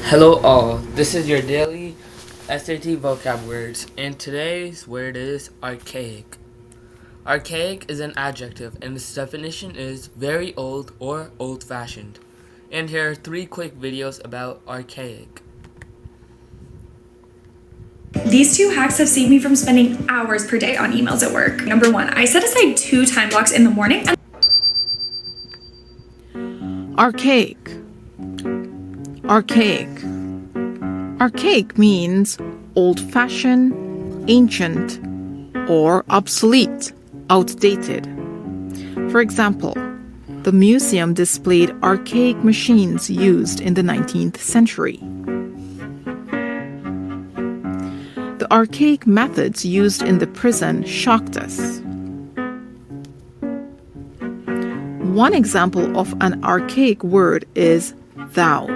Hello all, this is your daily SAT vocab words, and today's word is archaic. Archaic is an adjective, and its definition is very old or old-fashioned. And here are 3 quick videos about archaic. These 2 hacks have saved me from spending hours per day on emails at work. Number 1, I set aside 2 time blocks in the morning. Archaic. Archaic. Archaic means old-fashioned, ancient, or obsolete, outdated. For example, the museum displayed archaic machines used in the 19th century. The archaic methods used in the prison shocked us. One example of an archaic word is thou,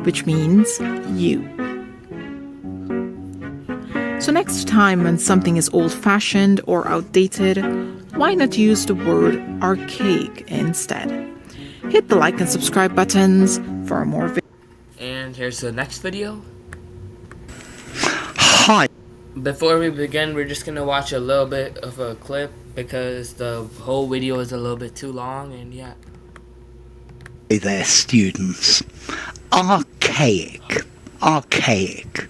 which means you. So next time when something is old-fashioned or outdated, why not use the word archaic instead? Hit the like and subscribe buttons for more videos. And here's the next video. Hi. Before we begin, we're just going to watch a little bit of a clip because the whole video is a little bit too long, and yeah. Hey there, students. Archaic. Archaic.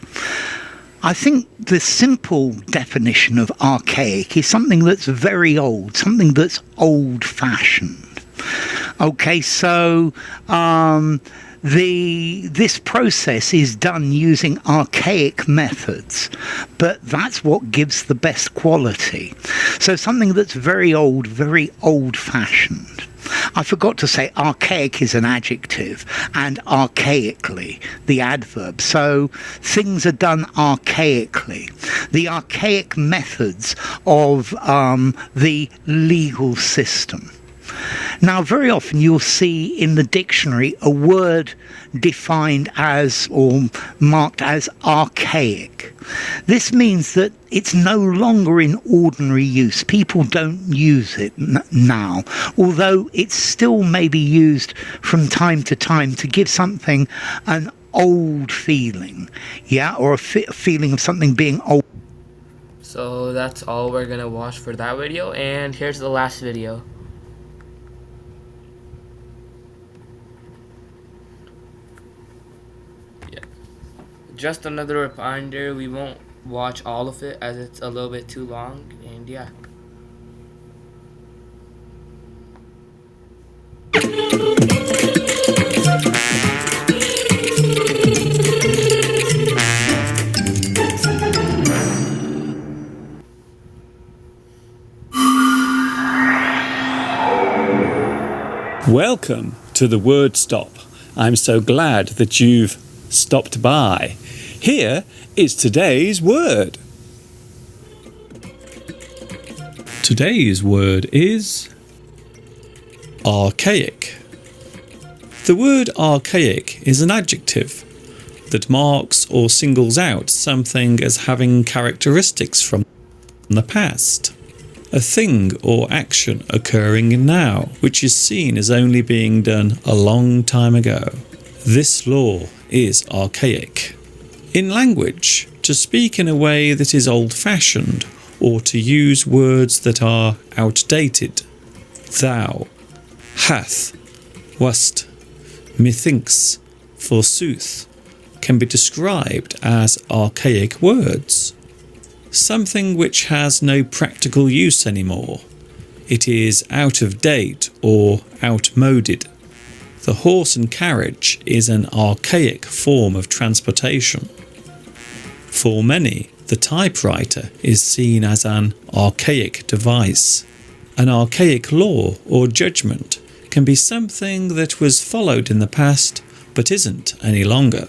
I think the simple definition of archaic is something that's very old, something that's old-fashioned. Okay, so this process is done using archaic methods, but that's what gives the best quality. So something that's very old-fashioned. I forgot to say archaic is an adjective and archaically the adverb. So things are done archaically. The archaic methods of the legal system. Now, very often you'll see in the dictionary a word defined as or marked as archaic. This means that it's no longer in ordinary use. People don't use it now, although it's still maybe used from time to time to give something an old feeling, yeah, or a feeling of something being old. So that's all we're going to watch for that video, and here's the last video. Just another reminder, we won't watch all of it as it's a little bit too long, and yeah. Welcome to the Word Stop. I'm so glad that you've stopped by. Here is today's word. Today's word is archaic. The word archaic is an adjective that marks or singles out something as having characteristics from the past. A thing or action occurring now, which is seen as only being done a long time ago. This law is archaic. In language, to speak in a way that is old-fashioned or to use words that are outdated. Thou, hath, wast, methinks, forsooth can be described as archaic words. Something which has no practical use anymore. It is out of date or outmoded. The horse and carriage is an archaic form of transportation. For many, the typewriter is seen as an archaic device. An archaic law or judgment can be something that was followed in the past but isn't any longer.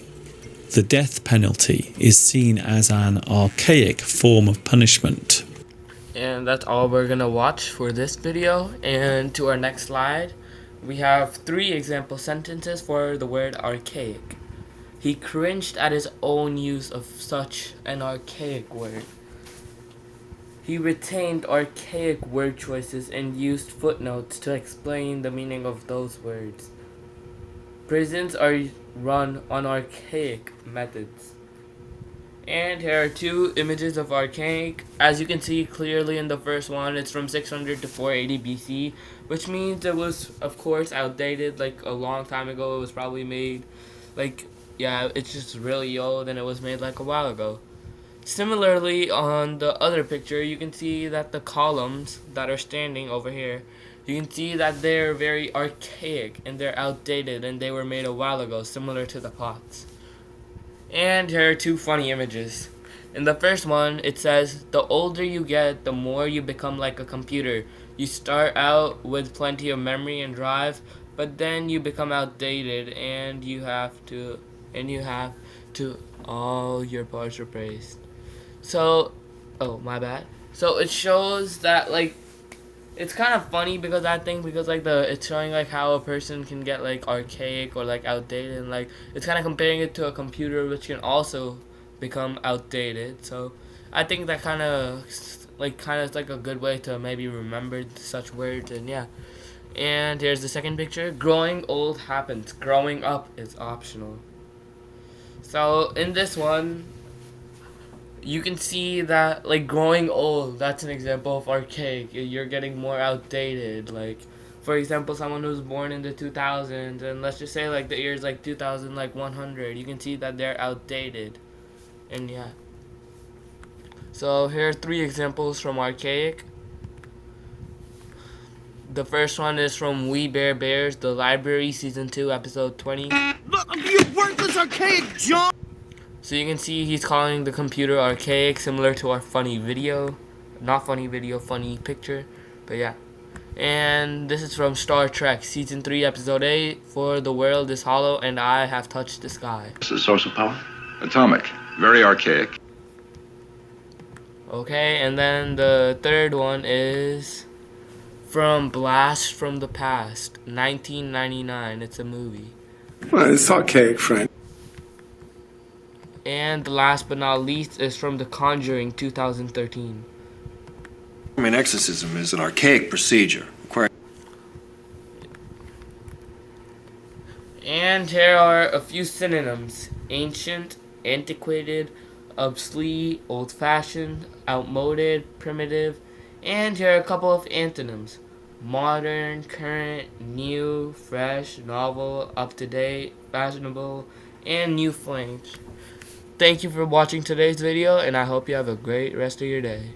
The death penalty is seen as an archaic form of punishment. And that's all we're gonna watch for this video. And to our next slide, we have 3 example sentences for the word archaic. He cringed at his own use of such an archaic word. He retained archaic word choices and used footnotes to explain the meaning of those words. Prisons are run on archaic methods. And here are two images of Archaic. As you can see clearly in the first one, it's from 600 to 480 BC, which means it was, of course, outdated, like a long time ago. It was probably made, like, yeah, it's just really old, and it was made like a while ago. Similarly, on the other picture, you can see that the columns that are standing over here, you can see that they're very archaic, and they're outdated, and they were made a while ago, similar to the pots. And here are two funny images. In the first one, it says, the older you get, the more you become like a computer. You start out with plenty of memory and drive, but then you become outdated and you have to, all your parts replaced. So, oh, my bad. So it shows that, like, it's kind of funny because like it's showing like how a person can get like archaic or like outdated, and like it's kind of comparing it to a computer which can also become outdated. So I think that kind of is like a good way to maybe remember such words. And yeah, and here's the second picture. Growing old happens, growing up is optional. So in this one, you can see that, like, growing old, that's an example of archaic. You're getting more outdated. Like, for example, someone who's born in the 2000s, and let's just say like the year's like 2000, like 100, you can see that they're outdated. And yeah, so here are three examples from Archaic. The first one is from We Bear Bears, The Library, Season 2, Episode 20. Look, you worthless archaic John! So you can see he's calling the computer archaic, similar to our funny video. Not funny video, funny picture. But yeah. And this is from Star Trek, Season 3, Episode 8, For the World is Hollow and I Have Touched the Sky. What's the source of power? Atomic. Very archaic. Okay, and then the third one is from Blast from the Past, 1999. It's a movie. Well, it's archaic, friend. And the last but not least is from The Conjuring, 2013. I mean, exorcism is an archaic procedure. And here are a few synonyms: ancient, antiquated, obsolete, old-fashioned, outmoded, primitive. And here are a couple of antonyms: modern, current, new, fresh, novel, up-to-date, fashionable, and new flames. Thank you for watching today's video, and I hope you have a great rest of your day.